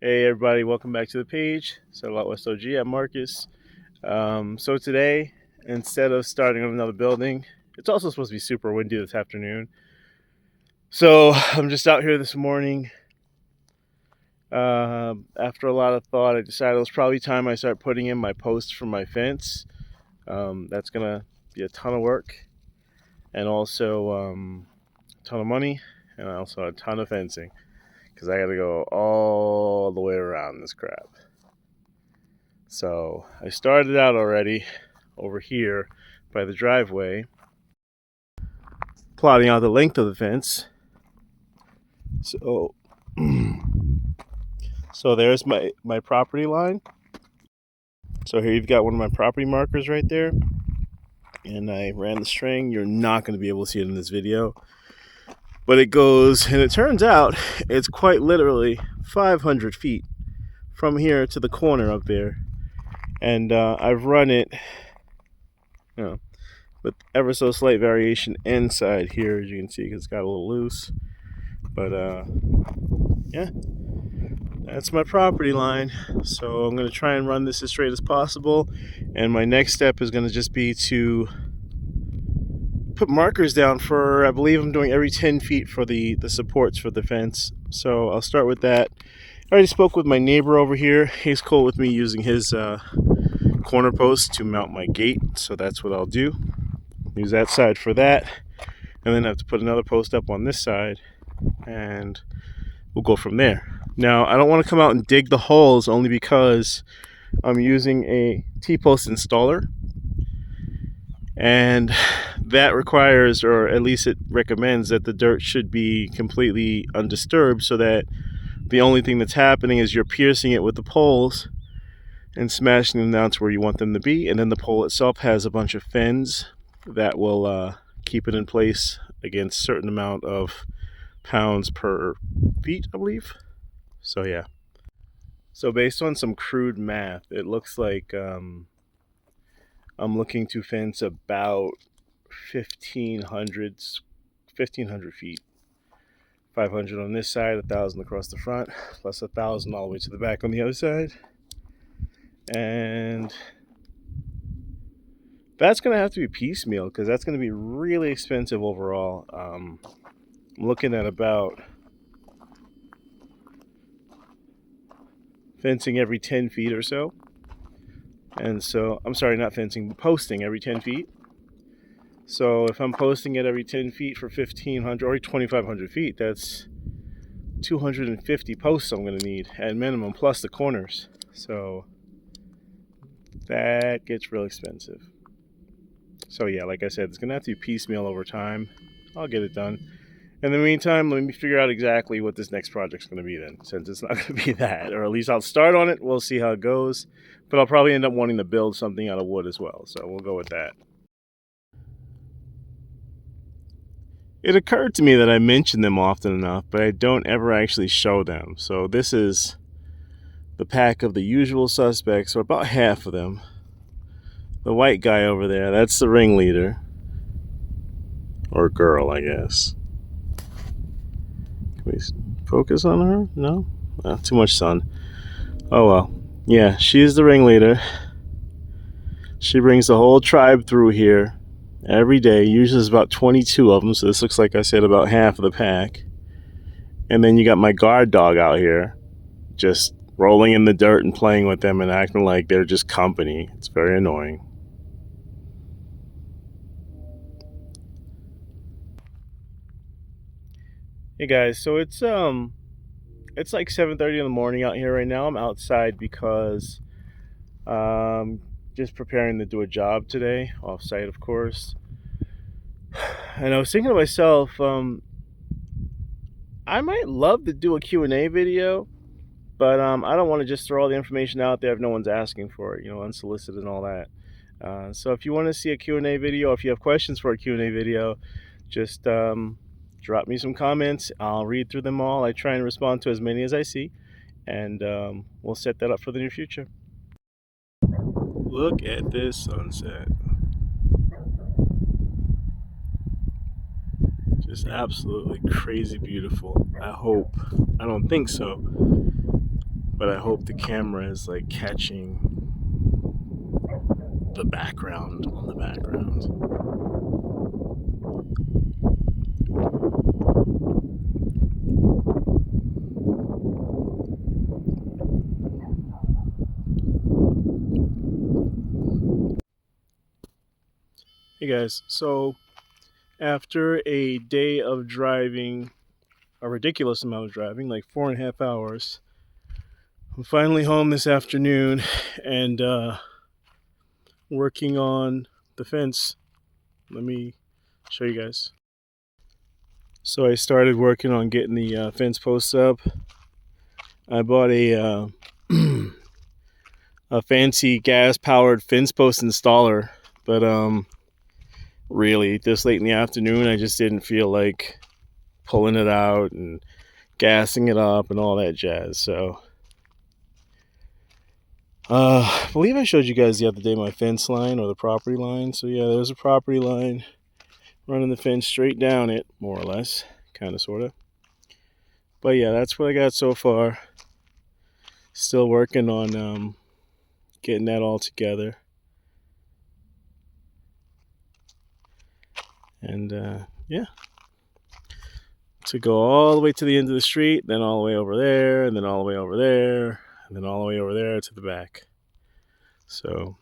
Hey everybody, welcome back to the page. So Out West OG, I'm Marcus. So today, instead of starting on another building, it's also supposed to be super windy this afternoon. So I'm just out here this morning. After a lot of thought, I decided it was probably time I start putting in my posts for my fence. That's gonna be a ton of work and also a ton of money and also a ton of fencing because I gotta go all the way around this crap. So I started out already over here by the driveway, plotting out the length of the fence. So, so there's my property line. So here you've got one of my property markers right there. And I ran the string. You're not going to be able to see it in this video. But it goes, and it turns out it's quite literally 500 feet from here to the corner up there. And I've run it, with ever so slight variation inside here, as you can see, because it's got a little loose. But yeah, that's my property line. So I'm going to try and run this as straight as possible. And my next step is going to just be to put markers down for, I believe I'm doing every 10 feet for the supports for the fence. So I'll start with that. I already spoke with my neighbor over here. He's cool with me using his corner post to mount my gate. So that's what I'll do. Use that side for that. And then I have to put another post up on this side. And we'll go from there. Now, I don't want to come out and dig the holes only because I'm using a T-post installer. And that requires, or at least it recommends, that the dirt should be completely undisturbed so that the only thing that's happening is you're piercing it with the poles and smashing them down to where you want them to be. And then the pole itself has a bunch of fins that will keep it in place against a certain amount of pounds per feet, I believe. So yeah. So based on some crude math, it looks like I'm looking to fence about 1,500 feet. 500 on this side, 1,000 across the front, plus 1,000 all the way to the back on the other side. And that's going to have to be piecemeal because that's going to be really expensive overall. I'm looking at about fencing every 10 feet or so. And so, I'm sorry, not fencing, posting every 10 feet. So if I'm posting it every 10 feet for 1,500 or 2,500 feet, that's 250 posts I'm going to need at minimum, plus the corners. So that gets real expensive. So yeah, like I said, it's going to have to be piecemeal over time. I'll get it done. In the meantime, let me figure out exactly what this next project's going to be then, since it's not going to be that. Or at least I'll start on it. We'll see how it goes. But I'll probably end up wanting to build something out of wood as well. So we'll go with that. It occurred to me that I mention them often enough, but I don't ever actually show them. So this is the pack of the usual suspects, or about half of them. The white guy over there, that's the ringleader. Or girl, I guess. Can we focus on her? No? Too much sun. Oh well. Yeah, she's the ringleader. She brings the whole tribe through here every day. Usually there's about 22 of them, so this looks like I said about half of the pack. And then you got my guard dog out here just rolling in the dirt and playing with them and acting like they're just company. It's very annoying. Hey guys, so it's like 7:30 in the morning out here right now. I'm outside because just preparing to do a job today, off site of course. And I was thinking to myself, I might love to do a Q&A video, but I don't want to just throw all the information out there if no one's asking for it, unsolicited and all that. So if you want to see a Q&A video, or if you have questions for a Q&A video, just drop me some comments. I'll read through them all. I try and respond to as many as I see, and we'll set that up for the near future. Look at this sunset. Just absolutely crazy beautiful. I hope. I don't think so. but I hope the camera is like catching the background on the background. Hey guys, so after a day of driving, a ridiculous amount of driving, like 4.5 hours, I'm finally home this afternoon and working on the fence. Let me show you guys. So I started working on getting the fence posts up. I bought a a fancy gas-powered fence post installer, but really this late in the afternoon I just didn't feel like pulling it out and gassing it up and all that jazz. So I believe I showed you guys the other day my fence line or the property line. So yeah, there's a property line running the fence straight down it, more or less, kind of, sort of. But yeah, that's what I got so far. Still working on getting that all together. And yeah, to go all the way to the end of the street, then all the way over there, and then all the way over there, and then all the way over there to the back. So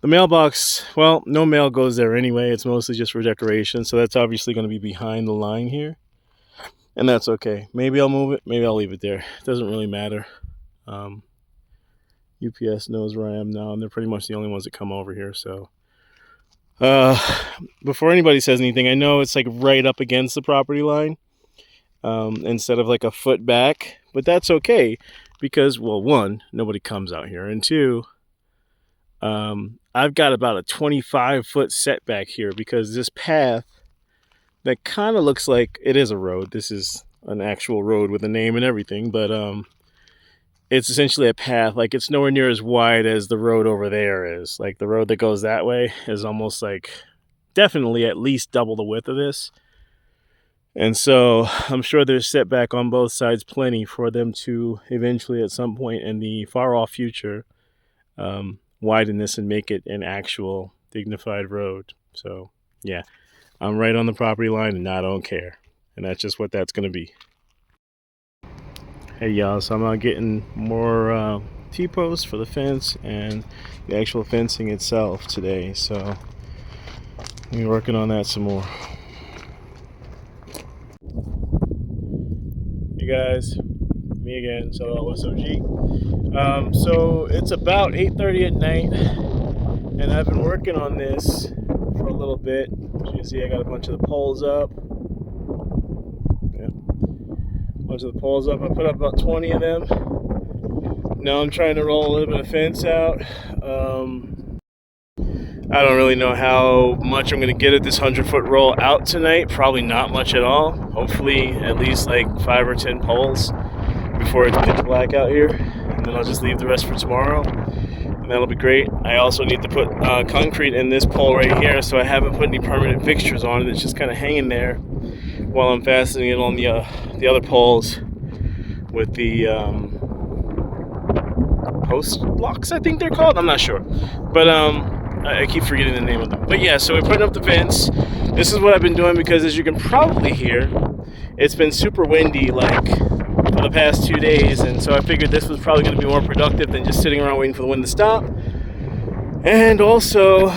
the mailbox, well, no mail goes there anyway. It's mostly just for decoration. So that's obviously going to be behind the line here. And that's okay. Maybe I'll move it. Maybe I'll leave it there. It doesn't really matter. UPS knows where I am now, and they're pretty much the only ones that come over here. So before anybody says anything, I know it's like right up against the property line instead of like a foot back. But that's okay because, well, one, nobody comes out here. And two, I've got about a 25-foot setback here because this path that kind of looks like it is a road. This is an actual road with a name and everything, but it's essentially a path. Like, it's nowhere near as wide as the road over there is. Like, the road that goes that way is almost like definitely at least double the width of this. And so I'm sure there's setback on both sides plenty for them to eventually at some point in the far off future widen this and make it an actual dignified road. So yeah, I'm right on the property line and I don't care. And that's just what that's going to be. Hey y'all, so I'm getting more T-posts for the fence and the actual fencing itself today. So we're working on that some more. Hey guys, me again. So what's up, G? So it's about 8:30 at night, and I've been working on this for a little bit. As you can see, I got a bunch of the poles up. Yeah, a bunch of the poles up. I put up about 20 of them. Now I'm trying to roll a little bit of fence out. I don't really know how much I'm going to get at this 100-foot roll out tonight. Probably not much at all. Hopefully at least like 5 or 10 poles before it's pitch black out here. And then I'll just leave the rest for tomorrow. And that'll be great. I also need to put concrete in this pole right here, so I haven't put any permanent fixtures on it. It's just kind of hanging there while I'm fastening it on the other poles with the post blocks, I think they're called. I'm not sure. But I keep forgetting the name of them. But yeah, so we're putting up the fence. This is what I've been doing because, as you can probably hear, it's been super windy like for the past 2 days, and so I figured this was probably going to be more productive than just sitting around waiting for the wind to stop. And also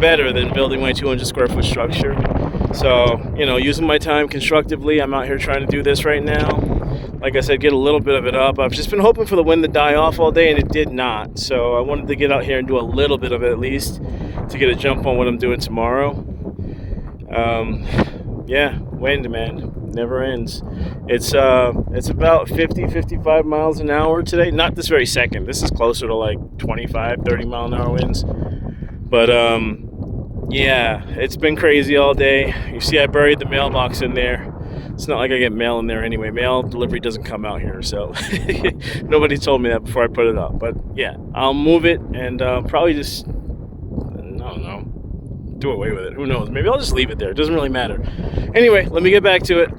better than building my 200 square foot structure. So, you know, using my time constructively. I'm out here trying to do this right now. Like I said, get a little bit of it up. I've just been hoping for the wind to die off all day, and it did not. So I wanted to get out here and do a little bit of it at least to get a jump on what I'm doing tomorrow. Yeah, wind, man, never ends. It's about 50-55 miles an hour today. Not this very second. This is closer to like 25-30 mile an hour winds. But yeah, it's been crazy all day. You see, I buried the mailbox in there. It's not like I get mail in there anyway. Mail delivery doesn't come out here, so nobody told me that before I put it up. But yeah, I'll move it and probably just, I don't know, do away with it. Who knows? Maybe I'll just leave it there. It doesn't really matter. Anyway, let me get back to it.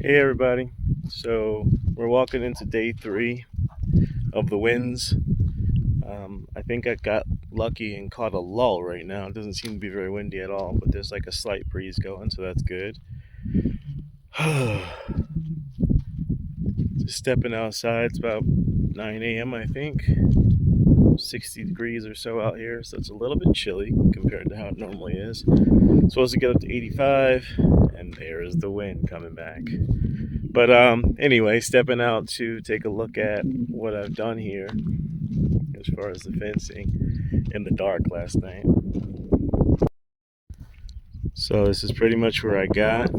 Hey everybody. So we're walking into day 3 of the winds. I think I got lucky and caught a lull right now. It doesn't seem to be very windy at all, but there's like a slight breeze going, so that's good. Just stepping outside. It's about 9 a.m. I think. 60 degrees or so out here, so it's a little bit chilly compared to how it normally is. Supposed to get up to 85, and there is the wind coming back. But anyway, stepping out to take a look at what I've done here as far as the fencing in the dark last night. So this is pretty much where I got.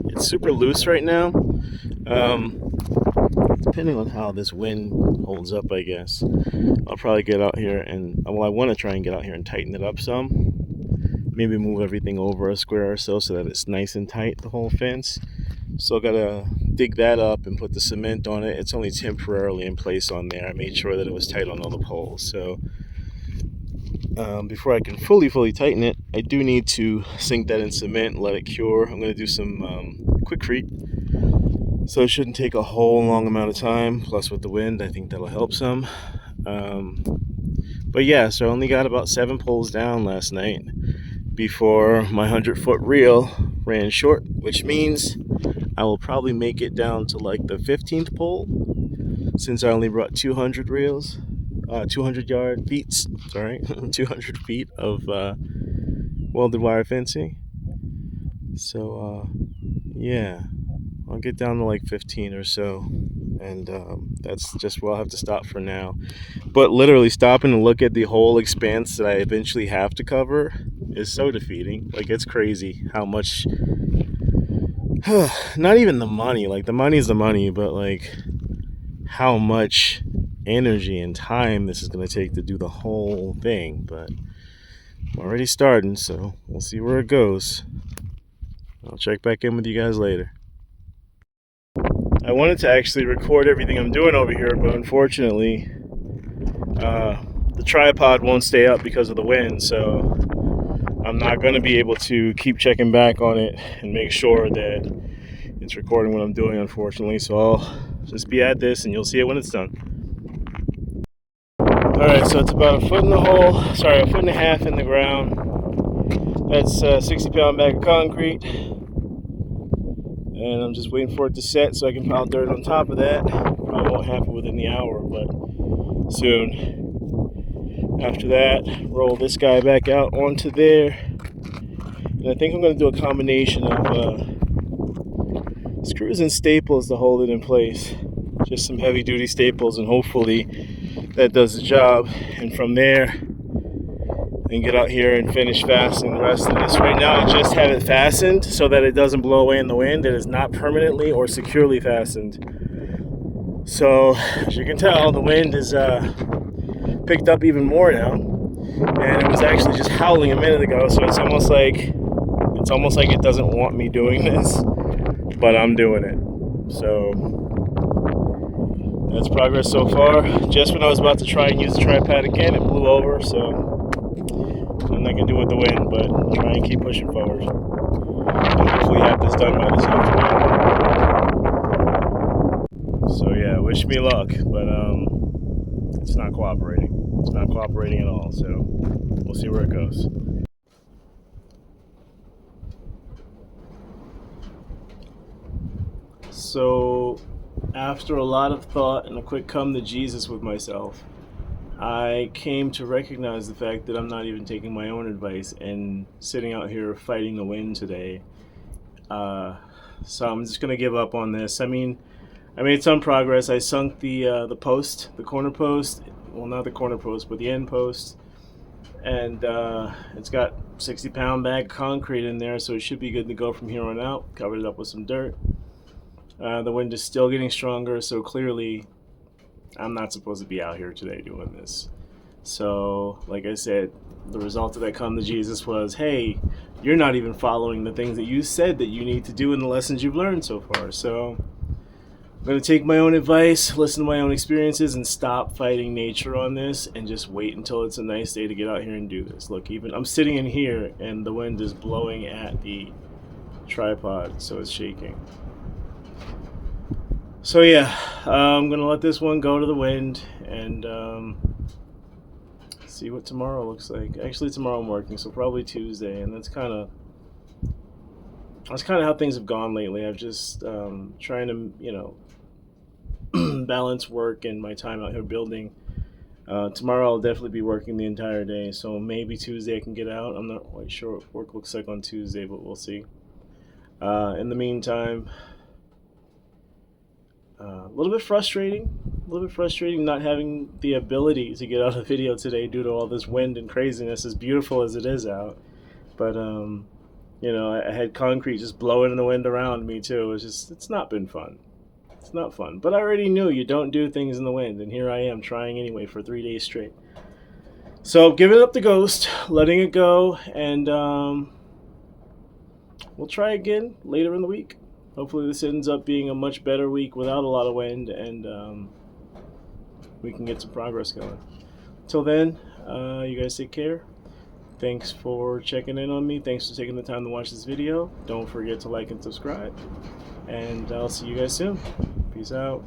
It's super loose right now. Depending on how this wind holds up, I guess I'll probably get out here and, well, I want to try and get out here and tighten it up some. Maybe move everything over a square or so that it's nice and tight, the whole fence. So gotta dig that up and put the cement on it. It's only temporarily in place on there. I made sure that it was tight on all the poles. So before I can fully tighten it, I do need to sink that in cement and let it cure. I'm gonna do some Quikrete, so it shouldn't take a whole long amount of time. Plus with the wind, I think that'll help some. But yeah, so I only got about 7 poles down last night before my 100-foot reel ran short, which means I will probably make it down to like the 15th pole, since I only brought 200 reels, 200 feet, sorry, 200 feet of welded wire fencing. So yeah, I'll get down to like 15 or so, and that's just where I'll have to stop for now. But literally stopping to look at the whole expanse that I eventually have to cover is so defeating. Like, it's crazy how much not even the money, like the money is the money, but like how much energy and time this is going to take to do the whole thing. But I'm already starting, so we'll see where it goes. I'll check back in with you guys later. I wanted to actually record everything I'm doing over here, but unfortunately the tripod won't stay up because of the wind, so I'm not going to be able to keep checking back on it and make sure that it's recording what I'm doing, unfortunately. So I'll just be at this and you'll see it when it's done. Alright, so it's about a foot in the hole, sorry, a foot and a half in the ground. That's a 60-pound bag of concrete. And I'm just waiting for it to set so I can pile dirt on top of that. Probably won't happen within the hour, but soon. After that, roll this guy back out onto there. And I think I'm going to do a combination of screws and staples to hold it in place. Just some heavy duty staples, and hopefully that does the job. And from there, and get out here and finish fastening the rest of this. Right now I just have it fastened so that it doesn't blow away in the wind. It is not permanently or securely fastened. So as you can tell, the wind is picked up even more now, and it was actually just howling a minute ago, so it's almost like it doesn't want me doing this, but I'm doing it. So that's progress so far. Just when I was about to try and use the tripod again, it blew over, so I'm not gonna do with the wind, but try and keep pushing forward. And hopefully have this done by this afternoon. So yeah, wish me luck, but it's not cooperating. It's not cooperating at all, so we'll see where it goes. So after a lot of thought and a quick come to Jesus with myself, I came to recognize the fact that I'm not even taking my own advice and sitting out here fighting the wind today. So I'm just gonna give up on this. I made some progress. I sunk the post, the corner post. Well, not the corner post, but the end post. And it's got 60-pound bag of concrete in there, so it should be good to go from here on out. Covered it up with some dirt. The wind is still getting stronger, so clearly I'm not supposed to be out here today doing this. So, like I said, the result of that come to Jesus was, hey, you're not even following the things that you said that you need to do in the lessons you've learned so far. So I'm going to take my own advice, listen to my own experiences, and stop fighting nature on this and just wait until it's a nice day to get out here and do this. Look, even I'm sitting in here and the wind is blowing at the tripod, so it's shaking. So yeah, I'm gonna let this one go to the wind and see what tomorrow looks like. Actually, tomorrow I'm working, so probably Tuesday, and that's kind of how things have gone lately. I've just trying to balance work and my time out here building. Tomorrow I'll definitely be working the entire day, so maybe Tuesday I can get out. I'm not quite sure what work looks like on Tuesday, but we'll see. In the meantime, a little bit frustrating. A little bit frustrating not having the ability to get out a video today due to all this wind and craziness, as beautiful as it is out. But I had concrete just blowing in the wind around me too. It's not been fun. It's not fun. But I already knew you don't do things in the wind, and here I am trying anyway for 3 days straight. So giving up the ghost, letting it go, and we'll try again later in the week. Hopefully, this ends up being a much better week without a lot of wind, and we can get some progress going. Until then, you guys take care. Thanks for checking in on me. Thanks for taking the time to watch this video. Don't forget to like and subscribe. And I'll see you guys soon. Peace out.